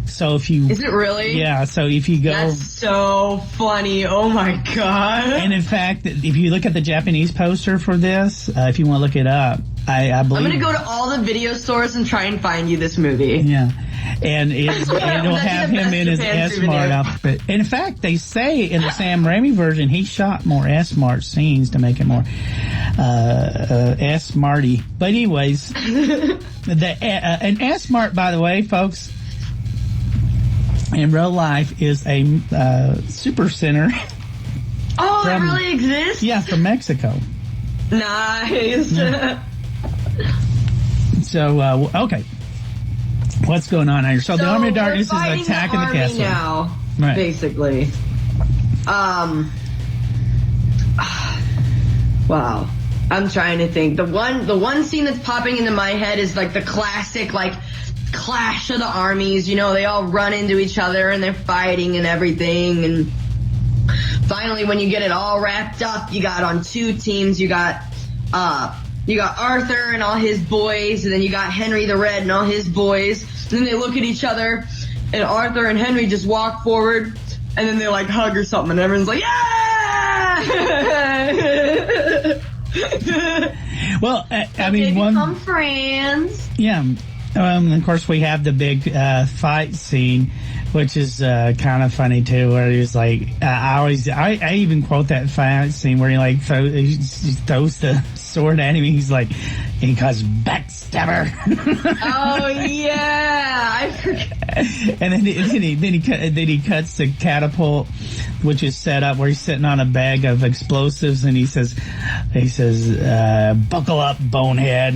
So if you... Is it really? Yeah, so if you go... That's so funny. Oh my god. And in fact, if you look at the Japanese poster for this, if you want to look it up, I believe... I'm going to go to all the video stores and try and find you this movie. Yeah. And it'll have him in his S-Mart outfit. In fact, they say in the Sam Raimi version, he shot more S-Mart scenes to make it more S-Marty. But anyways, an S-Mart, by the way, folks, in real life is a super center. Oh, it really exists? Yeah, from Mexico. Nice. Yeah. So, okay. What's going on here? So the Army of Darkness is attacking the castle now, right. Basically. Wow. I'm trying to think. The one scene that's popping into my head is like the classic like clash of the armies. You know, they all run into each other and they're fighting and everything. And finally, when you get it all wrapped up, you got on two teams. You got Arthur and all his boys, and then you got Henry the Red and all his boys. And then they look at each other, and Arthur and Henry just walk forward, and then they like hug or something, and everyone's like, yeah! Well, I mean, they become friends. Yeah. Of course, we have the big fight scene, which is kind of funny too. Where he's like, I even quote that fight scene where he throws the sword at him. He's like, and he calls backstabber. Oh yeah, I forget. And then he cuts the catapult, which is set up where he's sitting on a bag of explosives, and he says, "Buckle up, bonehead."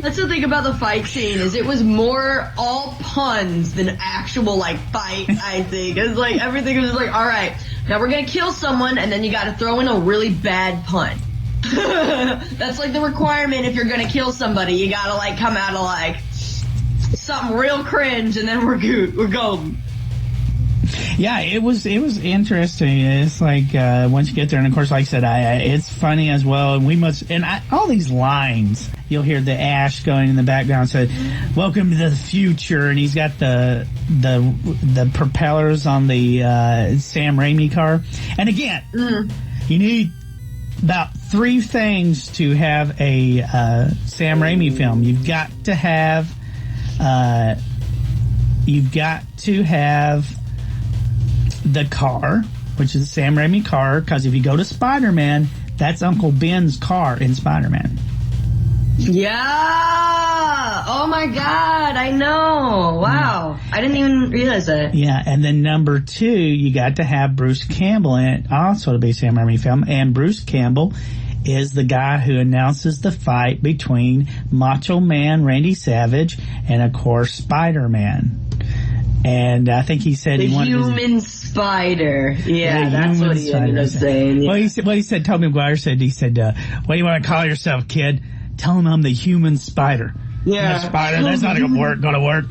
That's the thing about the fight scene is it was more all puns than actual like fight. I think it's like everything was just like, all right, now we're gonna kill someone, and then you got to throw in a really bad pun. That's like the requirement if you're gonna kill somebody. You gotta like come out of like something real cringe, and then we're good. We're golden. Yeah, it was interesting. It's like once you get there, and of course, like I said, it's funny as well. And all these lines, you'll hear the Ash going in the background. Said, "Welcome to the future," and he's got the propellers on the Sam Raimi car. And again, you need about three things to have a Sam Raimi film. You've got to have the car, which is the Sam Raimi car, because if you go to Spider-Man, that's Uncle Ben's car in Spider-Man. Yeah! Oh my God, I know. Wow. I didn't even realize that. Yeah, and then number two, you got to have Bruce Campbell in it, also to be a Sam Raimi film, and Bruce Campbell is the guy who announces the fight between Macho Man Randy Savage and, of course, Spider-Man. And I think he said he wanted human spider. Yeah, that's what he ended up saying. Yeah. Well, he said, Tobey Maguire said, what do you want to call yourself, kid? Tell him I'm the human spider. Yeah. Spider, that's not gonna work.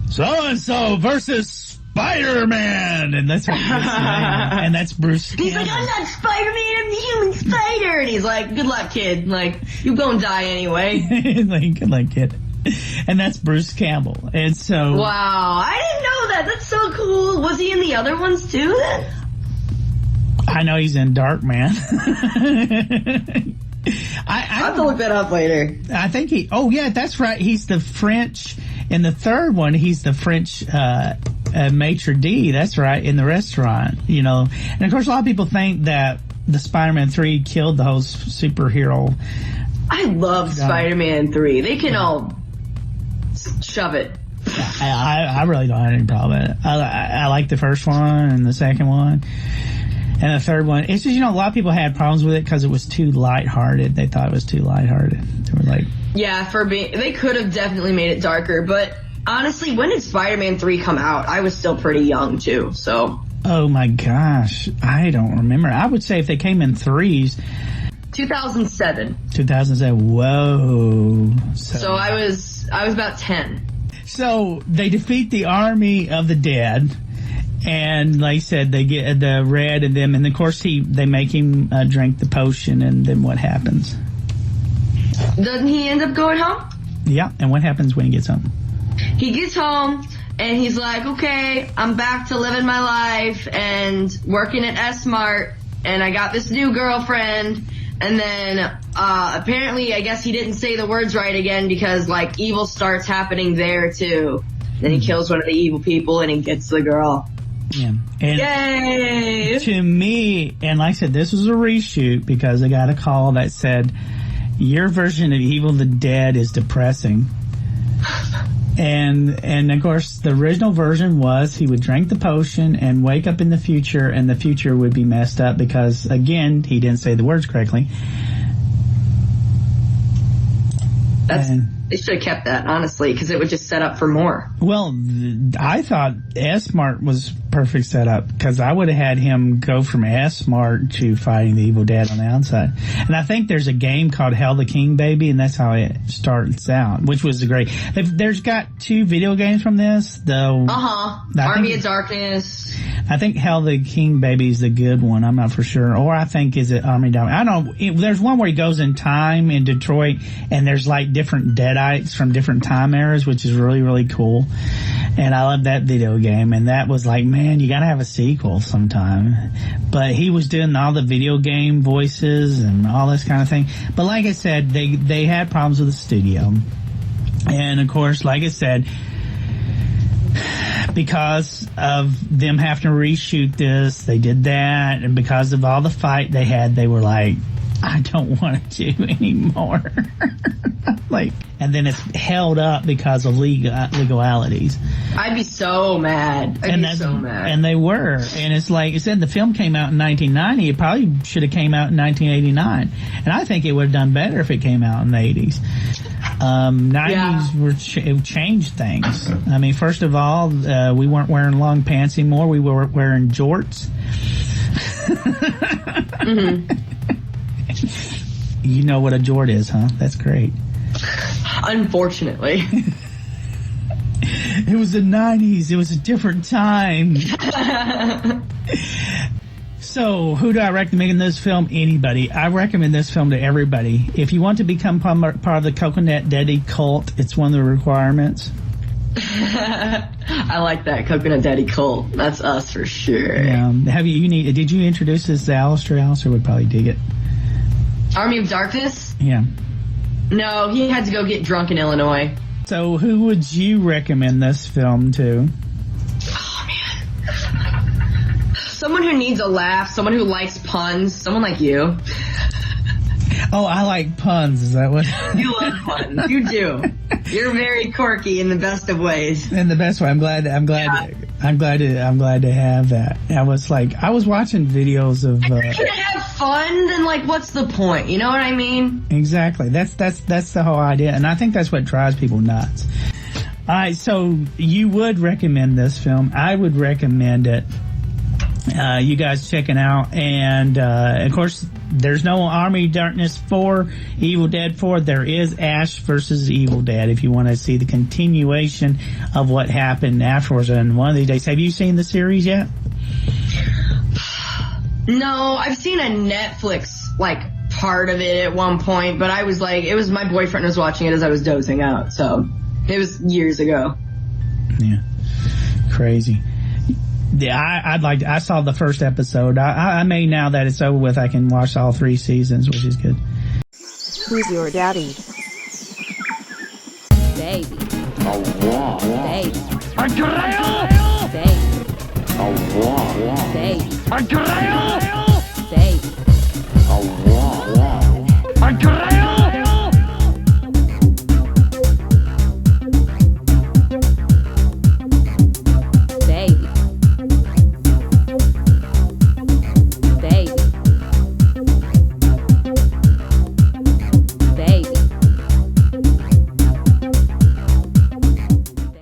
So-and-so versus Spider-Man. And that's what he's saying. And that's Bruce Campbell. He's like, I'm not Spider-Man, I'm the human spider. And he's like, good luck, kid. Like, you gonna die anyway. Like, good luck, kid. And that's Bruce Campbell. And so... Wow, I didn't know that. That's so cool. Was he in the other ones too, then? I know he's in Darkman. I'll have to look that up later. I think oh yeah, that's right. He's the French, in the third one, he's the French maitre d', that's right, in the restaurant, you know. And of course, a lot of people think that the Spider-Man 3 killed the whole superhero. I love Spider-Man 3. They can all shove it. I really don't have any problem with it. I like the first one and the second one. And the third one, it's just, you know, a lot of people had problems with it because it was too lighthearted. They thought it was too lighthearted. They were like... Yeah, they could have definitely made it darker, but honestly, when did Spider-Man 3 come out? I was still pretty young, too, so... Oh my gosh, I don't remember. I would say if they came in threes... 2007. 2007, whoa. So I was about 10. So they defeat the army of the dead... And like I said, they get the Red and them, and of course they make him drink the potion, and then what happens? Doesn't he end up going home? Yeah, and what happens when he gets home? He gets home, and he's like, okay, I'm back to living my life and working at S-Mart, and I got this new girlfriend, And then, apparently, I guess he didn't say the words right again because, like, evil starts happening there, too. Then he kills one of the evil people and he gets the girl. Yeah. And yay! To me, and like I said, this was a reshoot because I got a call that said, your version of Evil the Dead is depressing. And of course, the original version was he would drink the potion and wake up in the future, and the future would be messed up because, again, he didn't say the words correctly. They should have kept that, honestly, because it would just set up for more. Well, I thought S-Mart was perfect setup because I would have had him go from S-Mart to fighting the Evil Dead on the outside. And I think there's a game called Hell the King Baby, and that's how it starts out, which was great. There's got 2 video games from this, though. Army of Darkness. I think Hell the King Baby is the good one. I'm not for sure. Or I think is it Army of Darkness. I don't know. There's one where he goes in time in Detroit, and there's like different Deadites from different time eras, which is really, really cool. And I love that video game. And that was like, man, you gotta have a sequel sometime. But he was doing all the video game voices and all this kind of thing. But like I said, they had problems with the studio. And of course, like I said, because of them having to reshoot this, they did that. And because of all the fight they had, they were like, I don't want to do anymore. And then it's held up because of legalities. I'd be so mad. I'd be so mad. And they were. And it's like you said, the film came out in 1990. It probably should have came out in 1989. And I think it would have done better if it came out in the 80s. 90s it changed things. I mean, first of all, we weren't wearing long pants anymore. We were wearing jorts. You know what a jort is, huh? That's great. Unfortunately. It was the 90s. It was a different time. So, who do I recommend this film? Anybody. I recommend this film to everybody. If you want to become part of the Coconut Daddy cult, it's one of the requirements. I like that Coconut Daddy cult. That's us for sure. Yeah. Did you introduce this to Alistair? Alistair would probably dig it. Army of Darkness? Yeah. No, he had to go get drunk in Illinois. So who would you recommend this film to? Oh, man. Someone who needs a laugh, someone who likes puns, someone like you. Oh, I like puns. Is that what? You love puns. You do. You're very quirky in the best of ways. In the best way. I'm glad to have that. I was watching videos of. If you're gonna have fun, then what's the point? You know what I mean? Exactly. That's the whole idea, and I think that's what drives people nuts. All right, so you would recommend this film? I would recommend it. You guys check it out, and of course, there's no Army of Darkness 4, Evil Dead 4. There is Ash versus Evil Dead if you want to see the continuation of what happened afterwards. And one of these days, have you seen the series yet? No, I've seen a Netflix part of it at one point, but I was it was my boyfriend was watching it as I was dozing out, so it was years ago. Yeah, crazy. Yeah, I saw the first episode. I may, now that it's over with, I can watch all 3 seasons, which is good. Who's your daddy? Baby. A Baby. A grill! Baby. A Baby. A grill! Baby.